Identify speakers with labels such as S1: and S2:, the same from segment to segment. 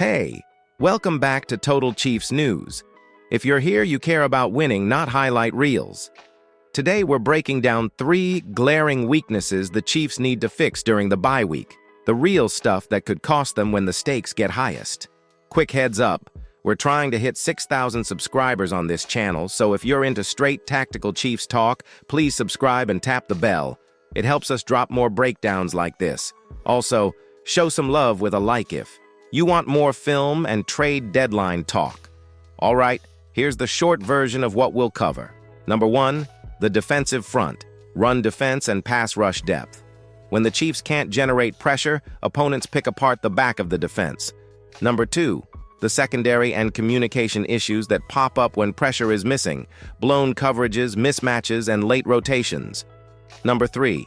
S1: Hey, welcome back to Total Chiefs News. If you're here, you care about winning, not highlight reels. Today, we're breaking down 3 glaring weaknesses the Chiefs need to fix during the bye week. The real stuff that could cost them when the stakes get highest. Quick heads up, we're trying to hit 6,000 subscribers on this channel, so if you're into straight tactical Chiefs talk, please subscribe and tap the bell. It helps us drop more breakdowns like this. Also, show some love with a like if you want more film and trade deadline talk. All right, here's the short version of what we'll cover. Number 1, the defensive front, run defense and pass rush depth. When the Chiefs can't generate pressure, opponents pick apart the back of the defense. Number 2, the secondary and communication issues that pop up when pressure is missing, blown coverages, mismatches, and late rotations. Number 3,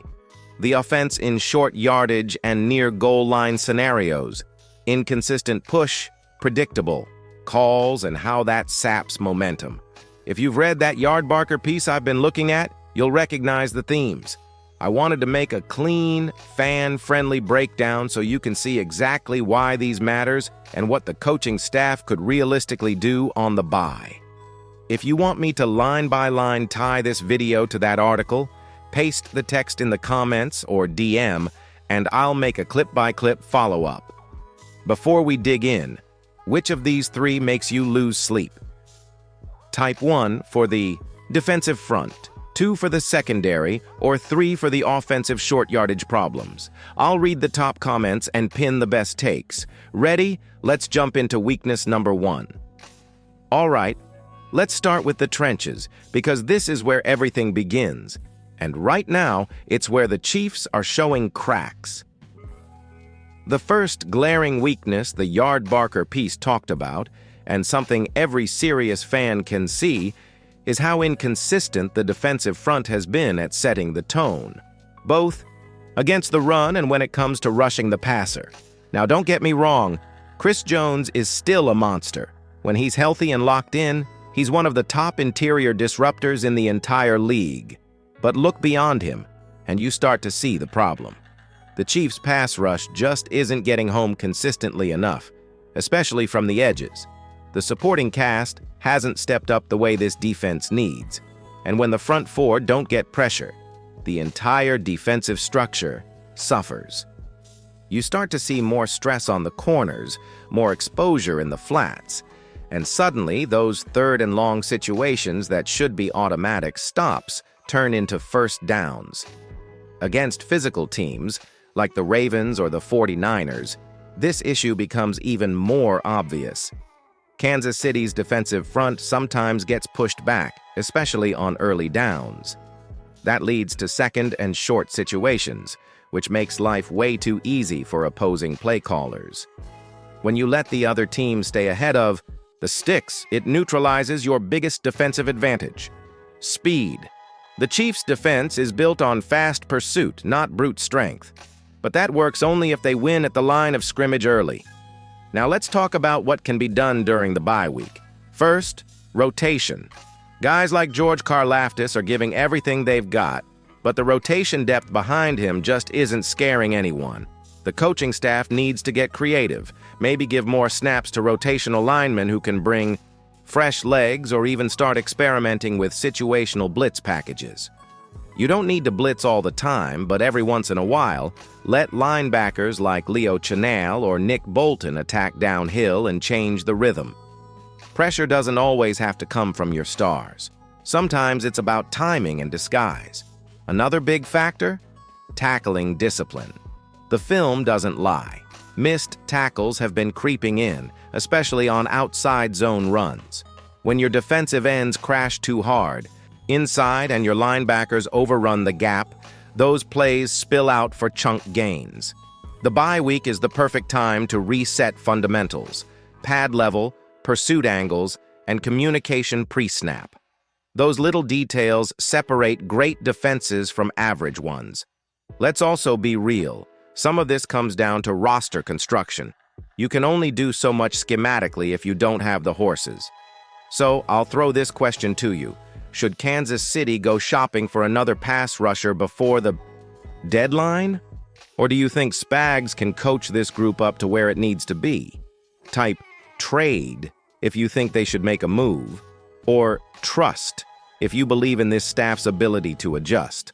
S1: the offense in short yardage and near goal line scenarios. Inconsistent push, predictable calls, and how that saps momentum. If you've read that Yardbarker piece I've been looking at, you'll recognize the themes. I wanted to make a clean, fan-friendly breakdown so you can see exactly why these matters and what the coaching staff could realistically do on the bye. If you want me to line-by-line tie this video to that article, paste the text in the comments or DM, and I'll make a clip-by-clip follow-up. Before we dig in, which of these 3 makes you lose sleep? Type 1 for the defensive front, 2 for the secondary, or 3 for the offensive short yardage problems. I'll read the top comments and pin the best takes. Ready? Let's jump into weakness number 1. All right, let's start with the trenches, because this is where everything begins. And right now, it's where the Chiefs are showing cracks. The first glaring weakness the Yardbarker piece talked about, and something every serious fan can see, is how inconsistent the defensive front has been at setting the tone, both against the run and when it comes to rushing the passer. Now, don't get me wrong, Chris Jones is still a monster. When he's healthy and locked in, he's one of the top interior disruptors in the entire league. But look beyond him, and you start to see the problem. The Chiefs' pass rush just isn't getting home consistently enough, especially from the edges. The supporting cast hasn't stepped up the way this defense needs, and when the front 4 don't get pressure, the entire defensive structure suffers. You start to see more stress on the corners, more exposure in the flats, and suddenly those third and long situations that should be automatic stops turn into first downs. Against physical teams, like the Ravens or the 49ers, this issue becomes even more obvious. Kansas City's defensive front sometimes gets pushed back, especially on early downs. That leads to second and short situations, which makes life way too easy for opposing play callers. When you let the other team stay ahead of the sticks, it neutralizes your biggest defensive advantage: speed. The Chiefs' defense is built on fast pursuit, not brute strength. But that works only if they win at the line of scrimmage early. Now let's talk about what can be done during the bye week. First, rotation. Guys like George Karlaftis are giving everything they've got, but the rotation depth behind him just isn't scaring anyone. The coaching staff needs to get creative, maybe give more snaps to rotational linemen who can bring fresh legs or even start experimenting with situational blitz packages. You don't need to blitz all the time, but every once in a while, let linebackers like Leo Chenal or Nick Bolton attack downhill and change the rhythm. Pressure doesn't always have to come from your stars. Sometimes it's about timing and disguise. Another big factor? Tackling discipline. The film doesn't lie. Missed tackles have been creeping in, especially on outside zone runs. When your defensive ends crash too hard, inside and your linebackers overrun the gap, those plays spill out for chunk gains. The bye week is the perfect time to reset fundamentals: pad level, pursuit angles, and communication pre-snap. Those little details separate great defenses from average ones. Let's also be real. Some of this comes down to roster construction. You can only do so much schematically if you don't have the horses. So I'll throw this question to you. Should Kansas City go shopping for another pass rusher before the deadline? Or do you think Spags can coach this group up to where it needs to be? Type trade if you think they should make a move, or trust if you believe in this staff's ability to adjust.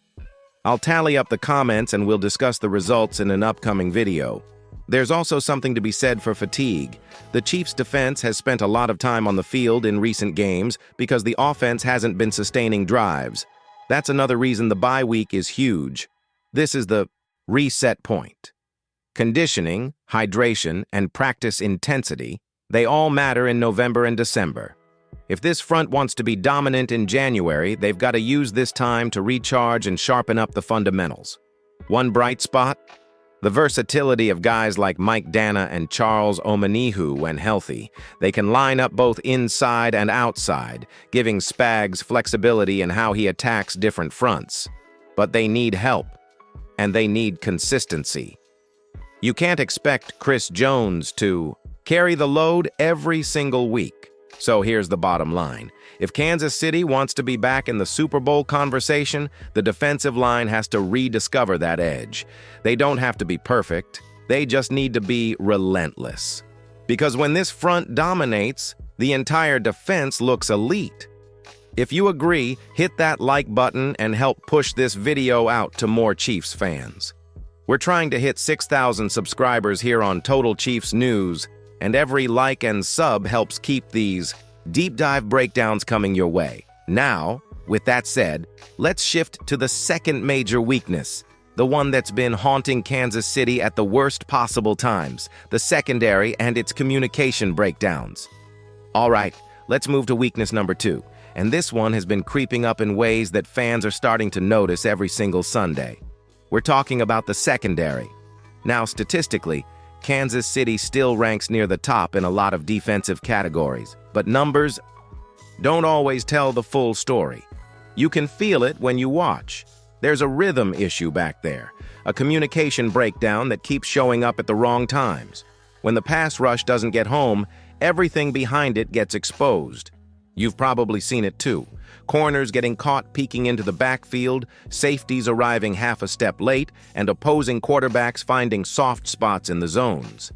S1: I'll tally up the comments and we'll discuss the results in an upcoming video. There's also something to be said for fatigue. The Chiefs' defense has spent a lot of time on the field in recent games because the offense hasn't been sustaining drives. That's another reason the bye week is huge. This is the reset point. Conditioning, hydration, and practice intensity, they all matter in November and December. If this front wants to be dominant in January, they've got to use this time to recharge and sharpen up the fundamentals. One bright spot? The versatility of guys like Mike Dana and Charles Omenihu when healthy. They can line up both inside and outside, giving Spags flexibility in how he attacks different fronts. But they need help, and they need consistency. You can't expect Chris Jones to carry the load every single week. So here's the bottom line. If Kansas City wants to be back in the Super Bowl conversation, the defensive line has to rediscover that edge. They don't have to be perfect. They just need to be relentless. Because when this front dominates, the entire defense looks elite. If you agree, hit that like button and help push this video out to more Chiefs fans. We're trying to hit 6,000 subscribers here on Total Chiefs News, and every like and sub helps keep these deep dive breakdowns coming your way. Now, with that said, let's shift to the second major weakness, the one that's been haunting Kansas City at the worst possible times, the secondary and its communication breakdowns. All right, let's move to weakness number 2, and this one has been creeping up in ways that fans are starting to notice every single Sunday. We're talking about the secondary. Now, statistically, Kansas City still ranks near the top in a lot of defensive categories, but numbers don't always tell the full story. You can feel it when you watch. There's a rhythm issue back there, a communication breakdown that keeps showing up at the wrong times. When the pass rush doesn't get home, everything behind it gets exposed. You've probably seen it too. Corners getting caught peeking into the backfield, safeties arriving half a step late, and opposing quarterbacks finding soft spots in the zones.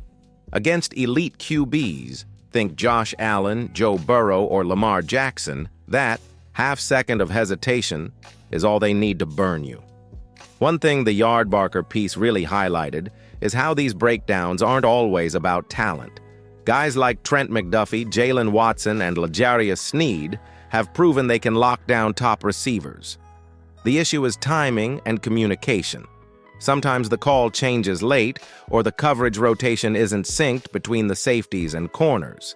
S1: Against elite QBs, think Josh Allen, Joe Burrow, or Lamar Jackson, that half-second of hesitation is all they need to burn you. One thing the Yardbarker piece really highlighted is how these breakdowns aren't always about talent. Guys like Trent McDuffie, Jalen Watson, and L'Jarius Sneed have proven they can lock down top receivers. The issue is timing and communication. Sometimes the call changes late, or the coverage rotation isn't synced between the safeties and corners.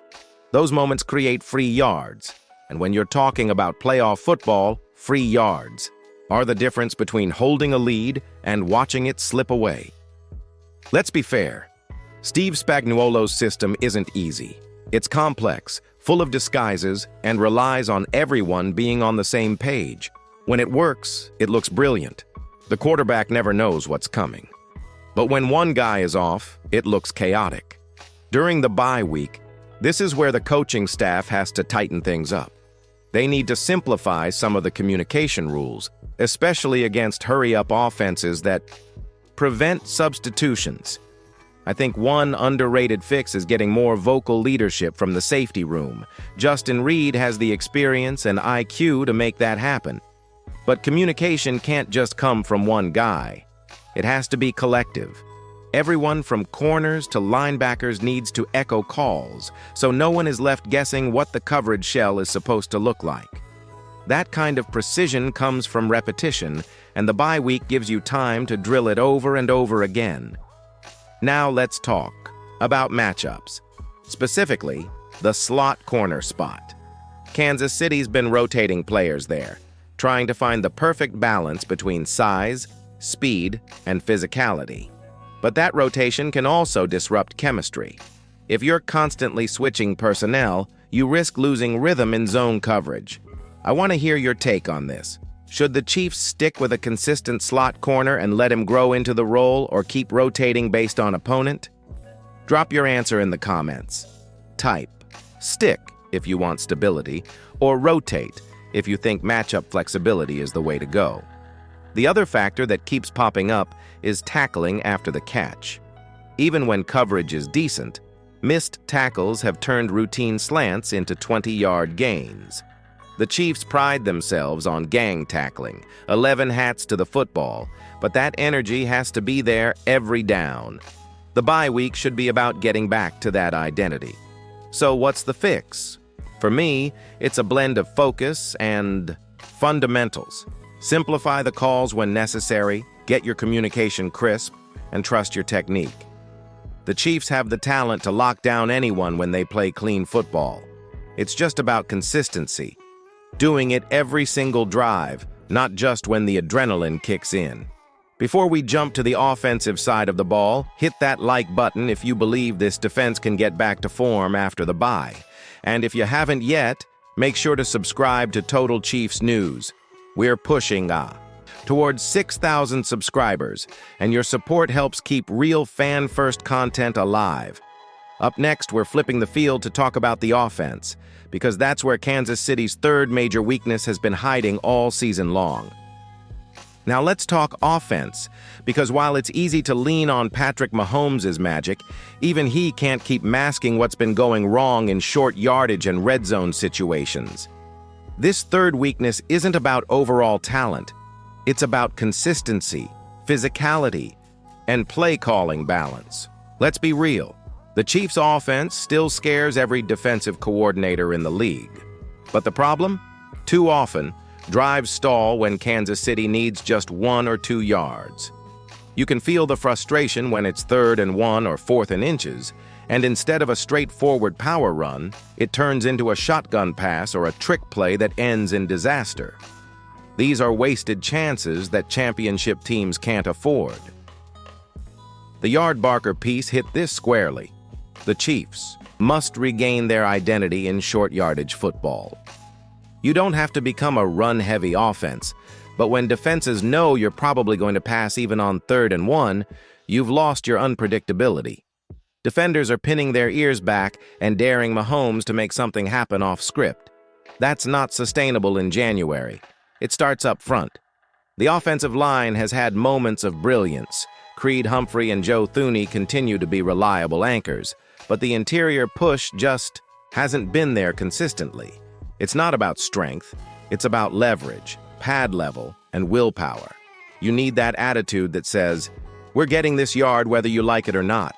S1: Those moments create free yards, and when you're talking about playoff football, free yards are the difference between holding a lead and watching it slip away. Let's be fair. Steve Spagnuolo's system isn't easy. It's complex, full of disguises, and relies on everyone being on the same page. When it works, it looks brilliant. The quarterback never knows what's coming. But when one guy is off, it looks chaotic. During the bye week, this is where the coaching staff has to tighten things up. They need to simplify some of the communication rules, especially against hurry-up offenses that prevent substitutions. I think one underrated fix is getting more vocal leadership from the safety room. Justin Reid has the experience and IQ to make that happen. But communication can't just come from one guy. It has to be collective. Everyone from corners to linebackers needs to echo calls, so no one is left guessing what the coverage shell is supposed to look like. That kind of precision comes from repetition, and the bye week gives you time to drill it over and over again. Now let's talk about matchups, specifically the slot corner spot. Kansas City's been rotating players there, trying to find the perfect balance between size, speed, and physicality. But that rotation can also disrupt chemistry. If you're constantly switching personnel, you risk losing rhythm in zone coverage. I want to hear your take on this. Should the Chiefs stick with a consistent slot corner and let him grow into the role, or keep rotating based on opponent? Drop your answer in the comments. Type stick if you want stability, or rotate if you think matchup flexibility is the way to go. The other factor that keeps popping up is tackling after the catch. Even when coverage is decent, Missed tackles have turned routine slants into 20-yard gains. The Chiefs pride themselves on gang tackling, 11 hats to the football, but that energy has to be there every down. The bye week should be about getting back to that identity. So what's the fix? For me, it's a blend of focus and fundamentals. Simplify the calls when necessary, get your communication crisp, and trust your technique. The Chiefs have the talent to lock down anyone when they play clean football. It's just about consistency, doing it every single drive, not just when the adrenaline kicks in. Before we jump to the offensive side of the ball, hit that like button if you believe this defense can get back to form after the bye. And if you haven't yet, make sure to subscribe to Total Chiefs News. We're pushing towards 6,000 subscribers, and your support helps keep real fan-first content alive. Up next, we're flipping the field to talk about the offense, because that's where Kansas City's third major weakness has been hiding all season long. Now let's talk offense, because while it's easy to lean on Patrick Mahomes' magic, even he can't keep masking what's been going wrong in short yardage and red zone situations. This third weakness isn't about overall talent. It's about consistency, physicality, and play-calling balance. Let's be real. The Chiefs' offense still scares every defensive coordinator in the league. But the problem? Too often, drives stall when Kansas City needs just 1 or 2 yards. You can feel the frustration when it's 3rd and 1 or 4th and inches, and instead of a straightforward power run, it turns into a shotgun pass or a trick play that ends in disaster. These are wasted chances that championship teams can't afford. The yard-barker piece hit this squarely. The Chiefs must regain their identity in short-yardage football. You don't have to become a run-heavy offense, but when defenses know you're probably going to pass even on 3rd and 1, you've lost your unpredictability. Defenders are pinning their ears back and daring Mahomes to make something happen off script. That's not sustainable in January. It starts up front. The offensive line has had moments of brilliance. Creed Humphrey and Joe Thuney continue to be reliable anchors, but the interior push just hasn't been there consistently. It's not about strength. It's about leverage, pad level, and willpower. You need that attitude that says, we're getting this yard whether you like it or not.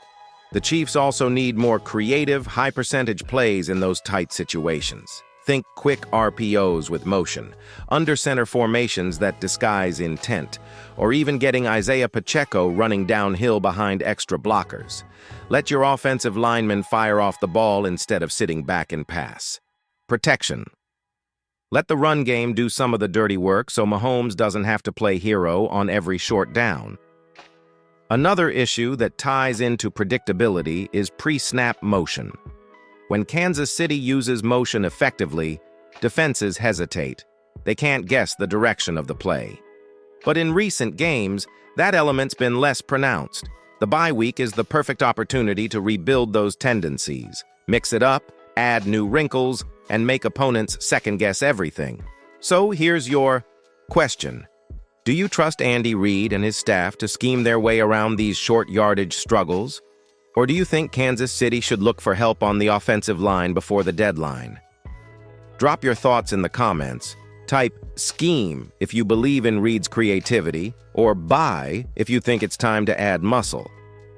S1: The Chiefs also need more creative, high-percentage plays in those tight situations. Think quick RPOs with motion, under-center formations that disguise intent, or even getting Isaiah Pacheco running downhill behind extra blockers. Let your offensive linemen fire off the ball instead of sitting back and pass. Protection. Let the run game do some of the dirty work so Mahomes doesn't have to play hero on every short down. Another issue that ties into predictability is pre-snap motion. When Kansas City uses motion effectively, defenses hesitate. They can't guess the direction of the play. But in recent games, that element's been less pronounced. The bye week is the perfect opportunity to rebuild those tendencies. Mix it up, add new wrinkles, and make opponents second-guess everything. So here's your question. Do you trust Andy Reid and his staff to scheme their way around these short-yardage struggles? Or do you think Kansas City should look for help on the offensive line before the deadline? Drop your thoughts in the comments. Type scheme if you believe in Reid's creativity, or buy if you think it's time to add muscle.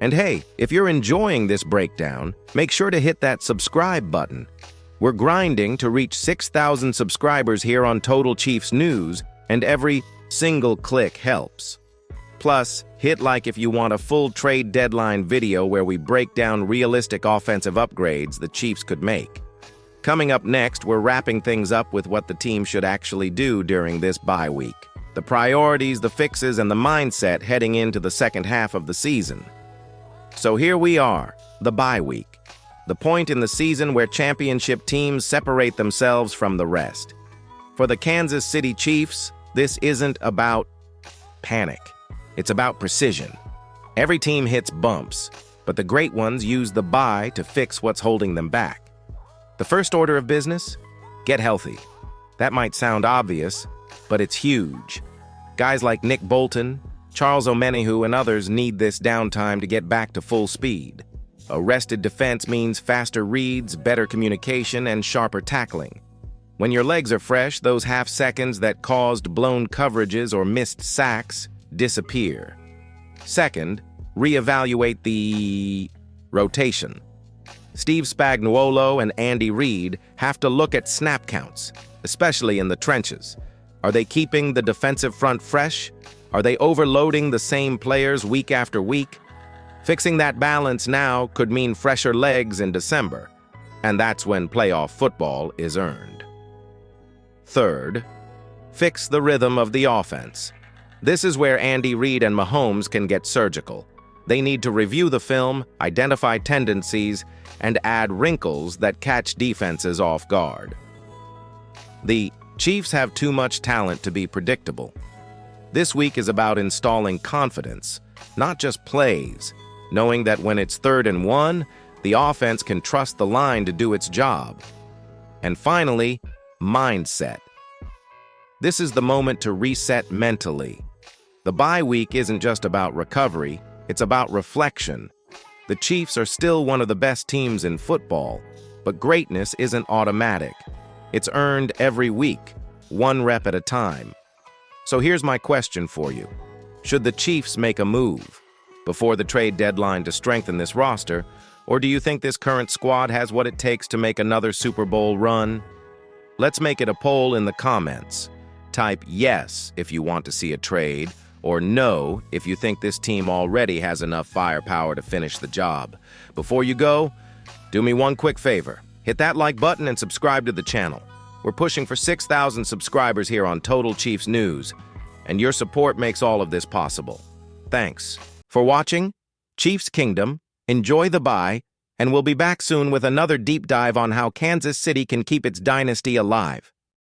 S1: And hey, if you're enjoying this breakdown, make sure to hit that subscribe button. We're grinding to reach 6,000 subscribers here on Total Chiefs News, and every single click helps. Plus, hit like if you want a full trade deadline video where we break down realistic offensive upgrades the Chiefs could make. Coming up next, we're wrapping things up with what the team should actually do during this bye week. The priorities, the fixes, and the mindset heading into the second half of the season. So here we are, the bye week. The point in the season where championship teams separate themselves from the rest. For the Kansas City Chiefs, this isn't about panic. It's about precision. Every team hits bumps, but the great ones use the bye to fix what's holding them back. The first order of business? Get healthy. That might sound obvious, but it's huge. Guys like Nick Bolton, Charles Omenihu, and others need this downtime to get back to full speed. A rested defense means faster reads, better communication, and sharper tackling. When your legs are fresh, those half seconds that caused blown coverages or missed sacks disappear. Second, reevaluate the rotation. Steve Spagnuolo and Andy Reid have to look at snap counts, especially in the trenches. Are they keeping the defensive front fresh? Are they overloading the same players week after week? Fixing that balance now could mean fresher legs in December, and that's when playoff football is earned. Third, fix the rhythm of the offense. This is where Andy Reid and Mahomes can get surgical. They need to review the film, identify tendencies, and add wrinkles that catch defenses off guard. The Chiefs have too much talent to be predictable. This week is about installing confidence, not just plays, knowing that when it's 3rd and 1, the offense can trust the line to do its job. And finally, mindset. This is the moment to reset mentally. The bye week isn't just about recovery, it's about reflection. The Chiefs are still one of the best teams in football, but greatness isn't automatic. It's earned every week, one rep at a time. So here's my question for you. Should the Chiefs make a move before the trade deadline to strengthen this roster, or do you think this current squad has what it takes to make another Super Bowl run? Let's make it a poll in the comments. Type yes if you want to see a trade, or no if you think this team already has enough firepower to finish the job. Before you go, do me one quick favor. Hit that like button and subscribe to the channel. We're pushing for 6,000 subscribers here on Total Chiefs News, and your support makes all of this possible. Thanks for watching Chiefs Kingdom. Enjoy the bye, and we'll be back soon with another deep dive on how Kansas City can keep its dynasty alive.